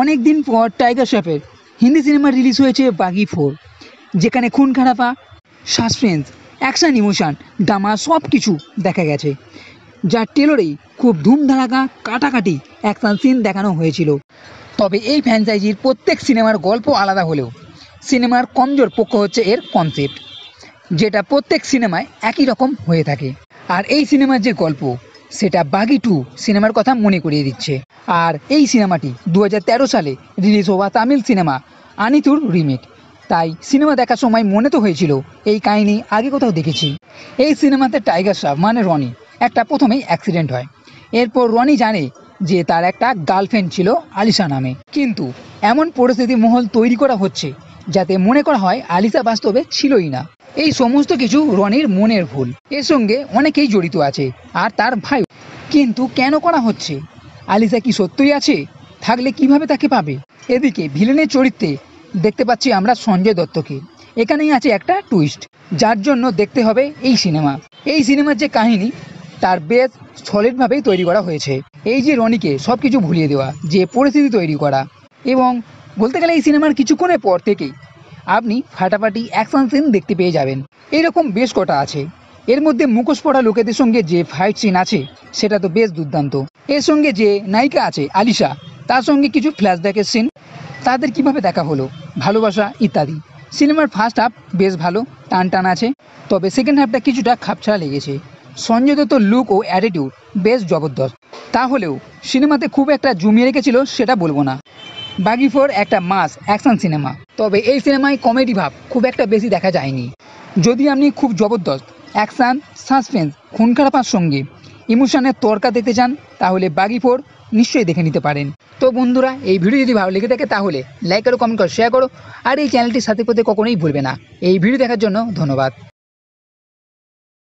অনেক দিন পর টাইগার শ্রফের হিন্দি সিনেমা রিলিজ হয়েছে বাগি 4, যেখানে খুন খারাপা, সাসপেন্স, অ্যাকশন, ইমোশন, ড্রামা সব কিছু দেখা গেছে। যার টেলরেই খুব ধুমধারাকা কাটাকাটি অ্যাকশন সিন দেখানো হয়েছিল। তবে এই ফ্র্যাঞ্চাইজির প্রত্যেক সিনেমার গল্প আলাদা হলেও সিনেমার কমজোর পক্ষ হচ্ছে এর কনসেপ্ট, যেটা প্রত্যেক সিনেমায় একই রকম হয়ে থাকে। আর এই সিনেমার যে গল্প সেটা বাগি 2 সিনেমার কথা মনে করিয়ে দিচ্ছে। আর এই সিনেমাটি 2013 সালে রিলিজ হওয়া তামিল সিনেমা আনিতুর রিমেক। তাই সিনেমা দেখার সময় মনে তো হয়েছিল এই কাহিনী আগে কোথাও দেখেছি। এই সিনেমাতে টাইগার শ্রফ মানে রনি একটা প্রথমেই অ্যাক্সিডেন্ট হয়। এরপর রনি জানে যে তার একটা গার্লফ্রেন্ড ছিল আলিশা নামে, কিন্তু এমন পরিস্থিতি মহল তৈরি করা হচ্ছে যাতে মনে করা হয় আলিশা বাস্তবে ছিলই না। এই সমস্ত কিছু রনির মনের ভুল। এর সঙ্গে অনেকেই জড়িত আছে, আর তার ভাই। কিন্তু কেন করা হচ্ছে? আলিশা কি সত্যই আছে? থাকলে কিভাবে তাকে পাবে? এদিকে ভিলেনের চরিত্রে দেখতে পাচ্ছি আমরা সঞ্জয় দত্তকে। এখানেই আছে একটা টুইস্ট, যার জন্য দেখতে হবে এই সিনেমা। এই সিনেমার যে কাহিনী তার বেশ সলিডভাবেই তৈরি করা হয়েছে। এই যে রনিকে সব কিছু ভুলিয়ে দেওয়া, যে পরিস্থিতি তৈরি করা, এবং বলতে গেলে এই সিনেমার কিছুক্ষণের পর থেকেই আপনি ফাটাফাটি অ্যাকশন সিন দেখতে পেয়ে যাবেন। এরকম বেশ কটা আছে। এর মধ্যে মুখোশ পরা লোকেদের সঙ্গে যে ফাইট সিন আছে সেটা তো বেশ দুর্দান্ত। এর সঙ্গে যে নায়িকা আছে আলিশা, তার সঙ্গে কিছু ফ্ল্যাশব্যাকের সিন, তাদের কিভাবে দেখা হলো, ভালোবাসা ইত্যাদি। সিনেমার ফার্স্ট হাফ বেশ ভালো, টান টান আছে, তবে সেকেন্ড হাফটা কিছুটা খাপছাড়া লেগেছে। সঞ্জয় দত্তর লুক ও অ্যাটিটিউড বেশ জবরদস্ত। তাহলেও সিনেমাতে খুব একটা জমিয়ে রেখেছিল সেটা বলবো না। বাগি 4 একটা মাস অ্যাকশন সিনেমা, তবে এই সিনেমায় কমেডি ভাব খুব একটা বেশি দেখা যায়নি। যদি আপনি খুব জবরদস্ত অ্যাকশন, সাসপেন্স, খুন খারাপার সঙ্গে ইমোশনের তরকা দেখতে চান তাহলে বাগি 4 নিশ্চয়ই দেখে নিতে পারেন। তো বন্ধুরা, এই ভিডিও যদি ভালো লেগে থাকে তাহলে লাইক করো, কমেন্ট করো, শেয়ার করো, আর এই চ্যানেলটির সাথে করতে কখনোই ভুলবে না। এই ভিডিও দেখার জন্য ধন্যবাদ।